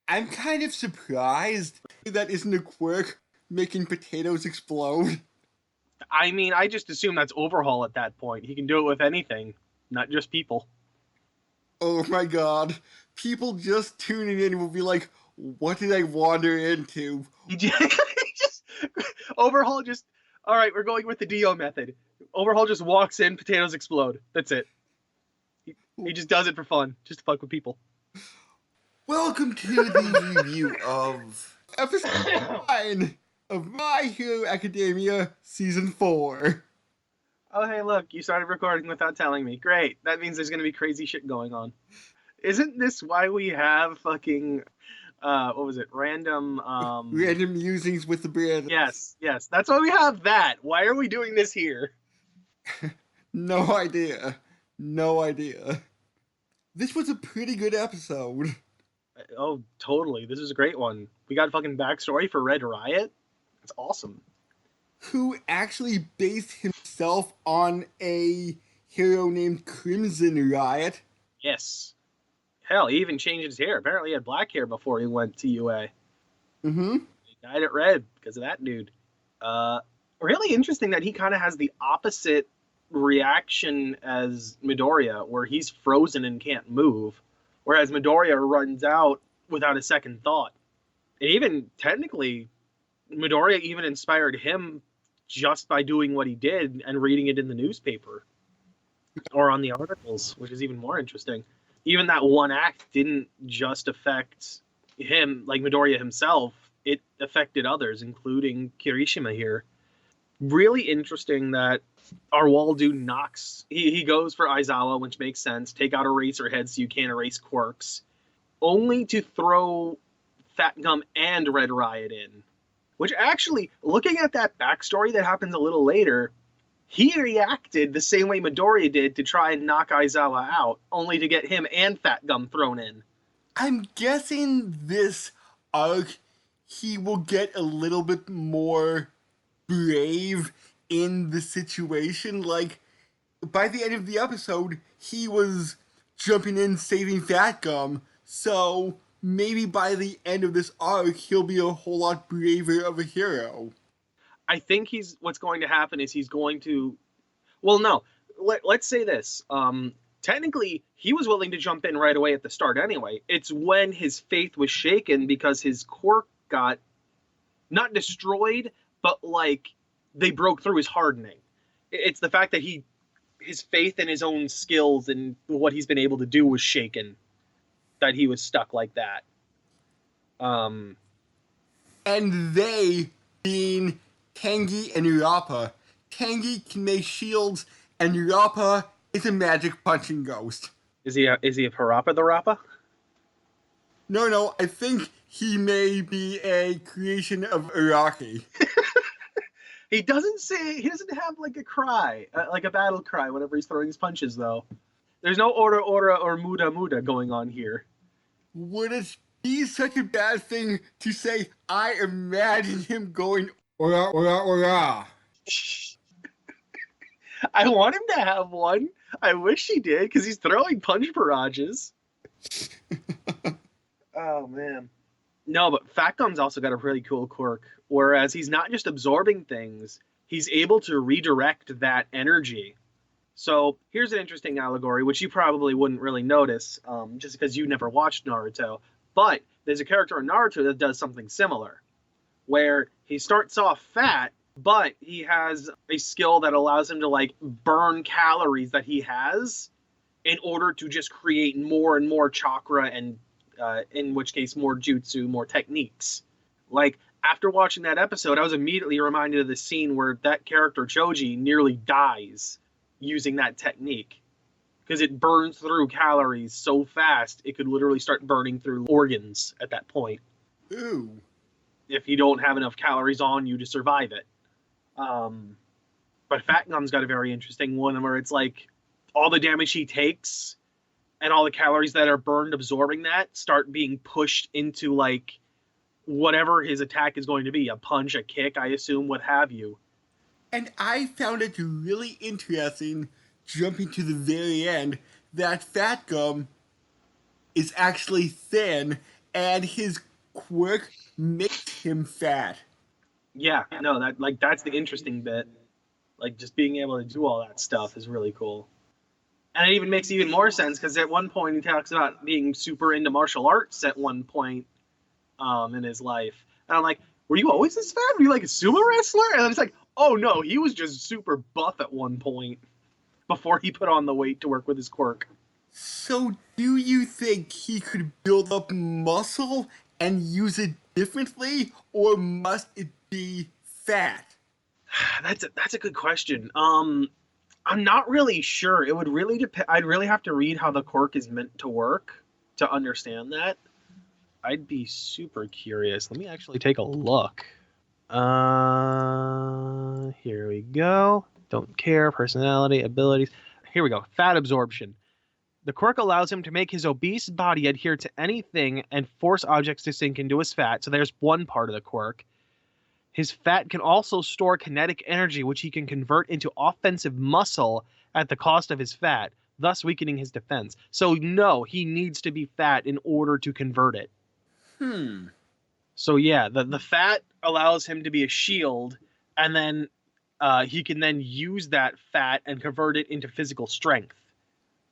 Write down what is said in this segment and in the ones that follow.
I'm kind of surprised that isn't a quirk making potatoes explode. I mean, I just assume that's Overhaul at that point. He can do it with anything, not just people. Oh my god. People just tuning in will be like, what did I wander into? He just, he just Overhaul just. All right, we're going with the Dio method. Overhaul just walks in, potatoes explode. That's it. He just does it for fun, just to fuck with people. Welcome to the review of episode 9 of My Hero Academia Season 4. Oh, hey, look, you started recording without telling me. Great. That means there's going to be crazy shit going on. Isn't this why we have fucking, what was it? Random, Random musings with the brand. Yes. That's why we have that. Why are we doing this here? No idea. This was a pretty good episode. Oh, totally. This is a great one. We got a fucking backstory for Red Riot. That's awesome. Who actually based himself on a hero named Crimson Riot. Yes. Hell, he even changed his hair. Apparently he had black hair before he went to UA. Mm-hmm. He dyed it red because of that dude. Really interesting that he kind of has the opposite reaction as Midoriya, where he's frozen and can't move, whereas Midoriya runs out without a second thought. And even technically, Midoriya even inspired him just by doing what he did and reading it in the newspaper or on the articles, which is even more interesting. Even that one act didn't just affect him, like Midoriya himself, it affected others, including Kirishima here. Really interesting that our wall dude knocks. He goes for Aizawa, which makes sense. Take out Eraserhead so you can't erase quirks. Only to throw Fatgum and Red Riot in. Which actually, looking at that backstory that happens a little later, he reacted the same way Midoriya did to try and knock Aizawa out, only to get him and Fatgum thrown in. I'm guessing this arc, he will get a little bit more brave in the situation. Like, by the end of the episode, he was jumping in, saving Fatgum, so maybe by the end of this arc, he'll be a whole lot braver of a hero. I think what's going to happen is he's going to, well, no, let's say this. Technically, he was willing to jump in right away at the start anyway. It's when his faith was shaken because his quirk got not destroyed, but like they broke through his hardening. It's the fact that his faith in his own skills and what he's been able to do was shaken, that he was stuck like that. And they being Tengi and Urappa. Tengi can make shields, and Urappa is a magic punching ghost. Is he a Parappa the Rappa? No, I think he may be a creation of Araki. He doesn't have like a cry, like a battle cry whenever he's throwing his punches, though. There's no Ora or Muda going on here. Would it be such a bad thing to say, I imagine him going Ora? I want him to have one. I wish he did, because he's throwing punch barrages. Oh, man. No, but Fatgum's also got a really cool quirk, whereas he's not just absorbing things, he's able to redirect that energy. So here's an interesting allegory, which you probably wouldn't really notice, just because you never watched Naruto. But there's a character in Naruto that does something similar, where he starts off fat, but he has a skill that allows him to like burn calories that he has in order to just create more and more chakra and in which case more jutsu, more techniques. Like after watching that episode, I was immediately reminded of the scene where that character Choji nearly dies using that technique, because it burns through calories so fast it could literally start burning through organs at that point. Ooh. If you don't have enough calories on you to survive it. But Fatgum's got a very interesting one where it's like all the damage he takes and all the calories that are burned absorbing that start being pushed into like whatever his attack is going to be, a punch, a kick, I assume, what have you. And I found it really interesting, jumping to the very end, that Fatgum is actually thin and his quirk makes him fat. Yeah, no, that's the interesting bit. Like just being able to do all that stuff is really cool. And it even makes even more sense because at one point he talks about being super into martial arts at one point in his life. And I'm like, were you always this fat? Were you like a sumo wrestler? And it's like, oh no, he was just super buff at one point before he put on the weight to work with his quirk. So, do you think he could build up muscle and use it differently, or must it be fat? That's a good question. I'm not really sure. It would really depend. I'd really have to read how the quirk is meant to work to understand that. I'd be super curious. Let me actually take a look. Here we go. Don't care, personality, abilities. Here we go. Fat absorption. The quirk allows him to make his obese body adhere to anything and force objects to sink into his fat. So there's one part of the quirk. His fat can also store kinetic energy, which he can convert into offensive muscle at the cost of his fat, thus weakening his defense. So no, he needs to be fat in order to convert it. Hmm. So yeah, the fat allows him to be a shield, and then he can then use that fat and convert it into physical strength.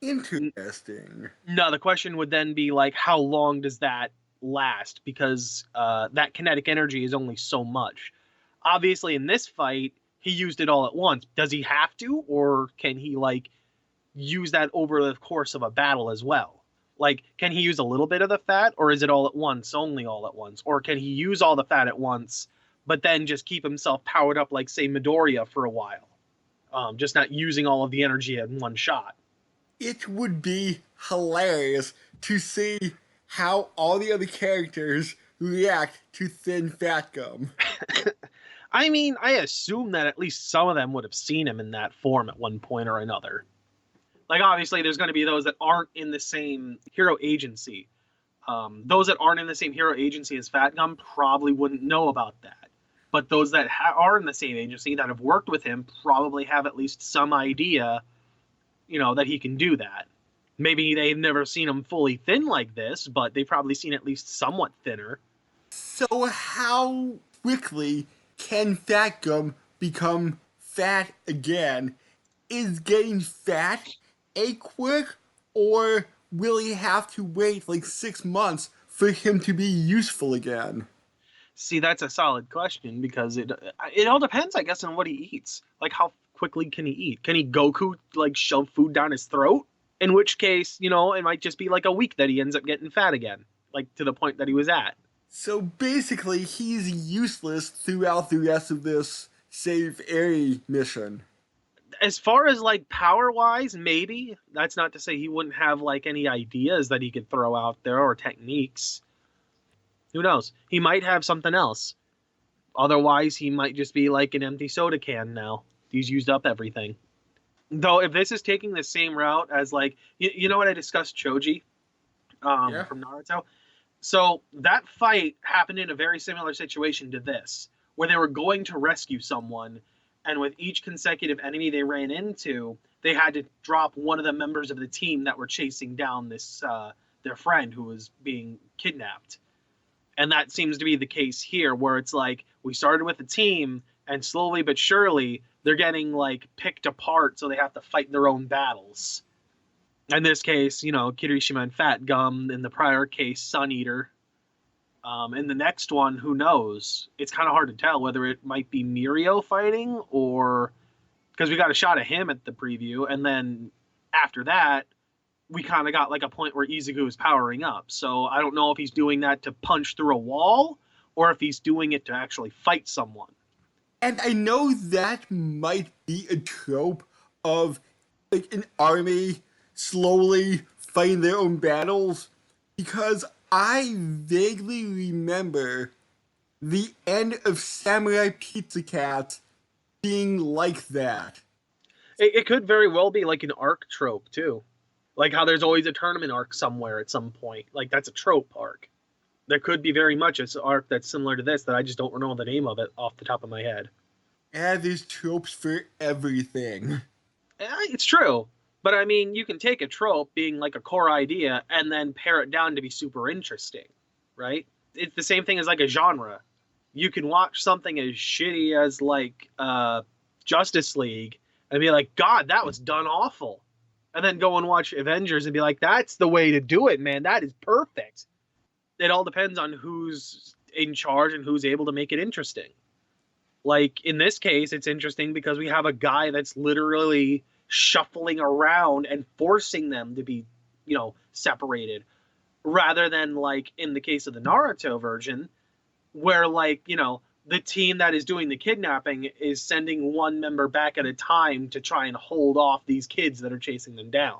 Interesting. No, the question would then be like, how long does that last? Because that kinetic energy is only so much. Obviously, in this fight, he used it all at once. Does he have to, or can he like use that over the course of a battle as well? Like, can he use a little bit of the fat, or is it all at once, only all at once? Or can he use all the fat at once, but then just keep himself powered up, like, say, Midoriya for a while? Just not using all of the energy in one shot. It would be hilarious to see how all the other characters react to Thin Fatgum. I mean, I assume that at least some of them would have seen him in that form at one point or another. Like, obviously, there's going to be those that aren't in the same hero agency. Those that aren't in the same hero agency as Fatgum probably wouldn't know about that. But those that are in the same agency that have worked with him probably have at least some idea, that he can do that. Maybe they've never seen him fully thin like this, but they've probably seen at least somewhat thinner. So, how quickly can Fatgum become fat again? Is getting fat a quirk, or will he have to wait like 6 months for him to be useful again? See, that's a solid question because it all depends, I guess, on what he eats. Like, how quickly can he eat? Can he Goku like shove food down his throat? In which case, it might just be like a week that he ends up getting fat again, like to the point that he was at. So basically, he's useless throughout the rest of this save area mission. As far as like power wise, maybe that's not to say he wouldn't have like any ideas that he could throw out there or techniques. Who knows? He might have something else. Otherwise, he might just be like an empty soda can now. He's used up everything. Though, if this is taking the same route as like, you know what I discussed Choji Yeah. from Naruto? So that fight happened in a very similar situation to this, where they were going to rescue someone, and with each consecutive enemy they ran into, they had to drop one of the members of the team that were chasing down this their friend who was being kidnapped. And that seems to be the case here, where it's like we started with a team, and slowly but surely they're getting like picked apart, so they have to fight their own battles. In this case, Kirishima and Fatgum. In the prior case, Sun Eater. In the next one, who knows? It's kind of hard to tell whether it might be Mirio fighting, or because we got a shot of him at the preview, and then after that, we kind of got like a point where Izuku is powering up. So I don't know if he's doing that to punch through a wall, or if he's doing it to actually fight someone. And I know that might be a trope of like an army slowly fighting their own battles, because I vaguely remember the end of Samurai Pizza Cat being like that. It could very well be like an arc trope too, like how there's always a tournament arc somewhere at some point. Like that's a trope arc. There could be very much an arc that's similar to this that I just don't know the name of it off the top of my head. And there's tropes for everything. It's true, but I mean, you can take a trope being like a core idea and then pare it down to be super interesting. right? It's the same thing as like a genre. You can watch something as shitty as like Justice League and be like, God, that was done awful. And then go and watch Avengers and be like, that's the way to do it, man. That is perfect. It all depends on who's in charge and who's able to make it interesting. Like in this case, it's interesting because we have a guy that's literally shuffling around and forcing them to be, separated, rather than like in the case of the Naruto version, where like, the team that is doing the kidnapping is sending one member back at a time to try and hold off these kids that are chasing them down.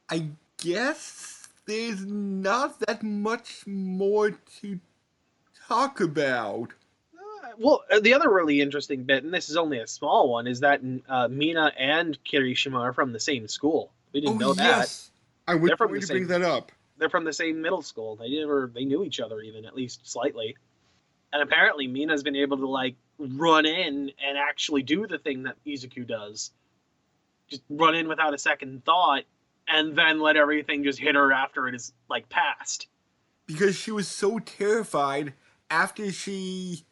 I guess there's not that much more to talk about. Well, the other really interesting bit, and this is only a small one, is that Mina and Kirishima are from the same school. We didn't Oh, know that. yes. I was They're from going the to bring same. that up. They're from the same middle school. They knew each other even at least slightly. And apparently, Mina's been able to like run in and actually do the thing that Izuku does, just run in without a second thought, and then let everything just hit her after it is like past. Because she was so terrified after she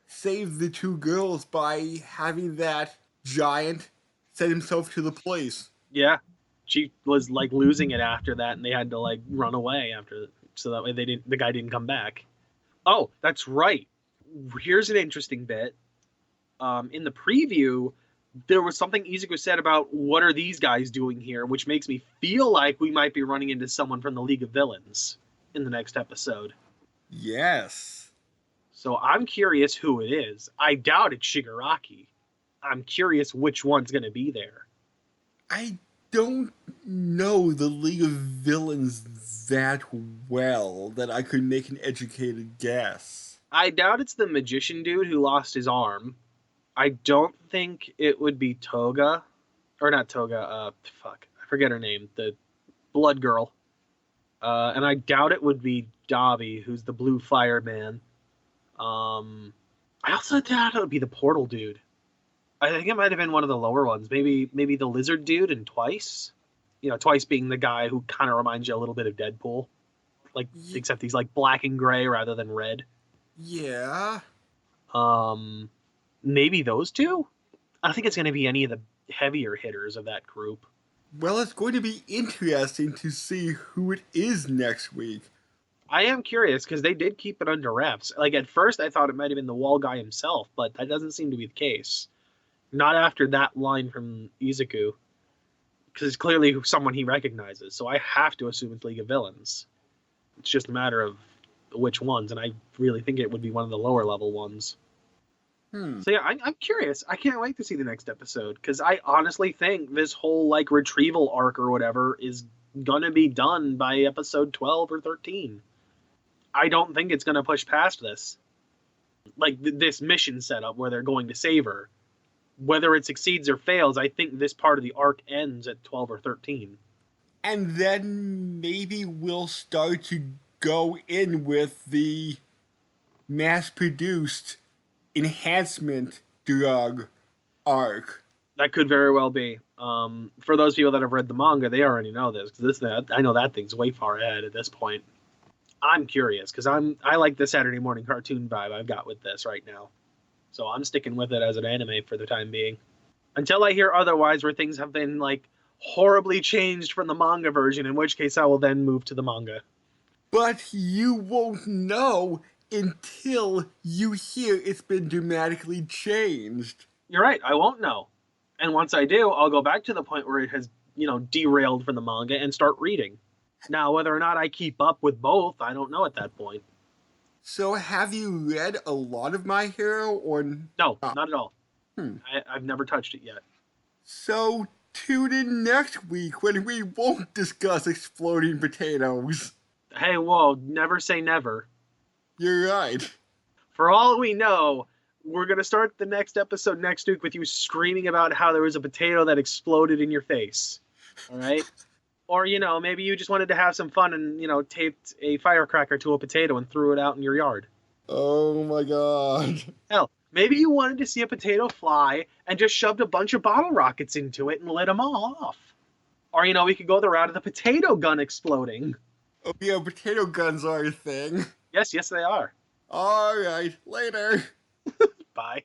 saved the two girls by having that giant set himself to the place. Yeah, she was like losing it after that, and they had to like run away after, so that way the guy didn't come back. Oh, that's right. Here's an interesting bit. In the preview, there was something Izuku said about what are these guys doing here, which makes me feel like we might be running into someone from the League of Villains in the next episode. Yes. So I'm curious who it is. I doubt it's Shigaraki. I'm curious which one's going to be there. I don't know the League of Villains that well that I could make an educated guess. I doubt it's the magician dude who lost his arm. I don't think it would be Toga. Or not Toga, I forget her name. The blood girl. And I doubt it would be Dabi, who's the blue fireman. I also doubt it would be the portal dude. I think it might have been one of the lower ones. Maybe the lizard dude and Twice. Twice being the guy who kind of reminds you a little bit of Deadpool. Like, except he's like black and gray rather than red. Yeah. Maybe those two? I don't think it's going to be any of the heavier hitters of that group. Well, it's going to be interesting to see who it is next week. I am curious because they did keep it under wraps. Like at first, I thought it might have been the wall guy himself, but that doesn't seem to be the case. Not after that line from Izuku, because it's clearly someone he recognizes. So I have to assume it's League of Villains. It's just a matter of which ones, and I really think it would be one of the lower level ones. So yeah, I'm curious. I can't wait to see the next episode because I honestly think this whole like retrieval arc or whatever is gonna be done by episode 12 or 13. I don't think it's gonna push past this. Like this mission setup where they're going to save her. Whether it succeeds or fails, I think this part of the arc ends at 12 or 13. And then maybe we'll start to go in with the mass-produced enhancement drug arc. That could very well be. For those people that have read the manga, they already know this because I know that thing's way far ahead at this point. I'm curious because I like the Saturday morning cartoon vibe I've got with this right now, so I'm sticking with it as an anime for the time being, until I hear otherwise, where things have been like horribly changed from the manga version. In which case, I will then move to the manga. But you won't know until you hear it's been dramatically changed. You're right, I won't know. And once I do, I'll go back to the point where it has, derailed from the manga and start reading. Now, whether or not I keep up with both, I don't know at that point. So have you read a lot of My Hero or No, not at all. Hmm. I've never touched it yet. So tune in next week when we won't discuss exploding potatoes. Hey, whoa, never say never. You're right. For all we know, we're going to start the next episode next week with you screaming about how there was a potato that exploded in your face. All right? Or, maybe you just wanted to have some fun and, taped a firecracker to a potato and threw it out in your yard. Oh my god. Hell, maybe you wanted to see a potato fly and just shoved a bunch of bottle rockets into it and lit them all off. Or, we could go the route of the potato gun exploding. Oh yeah, potato guns are a thing. Yes, yes, they are. All right, later. Bye.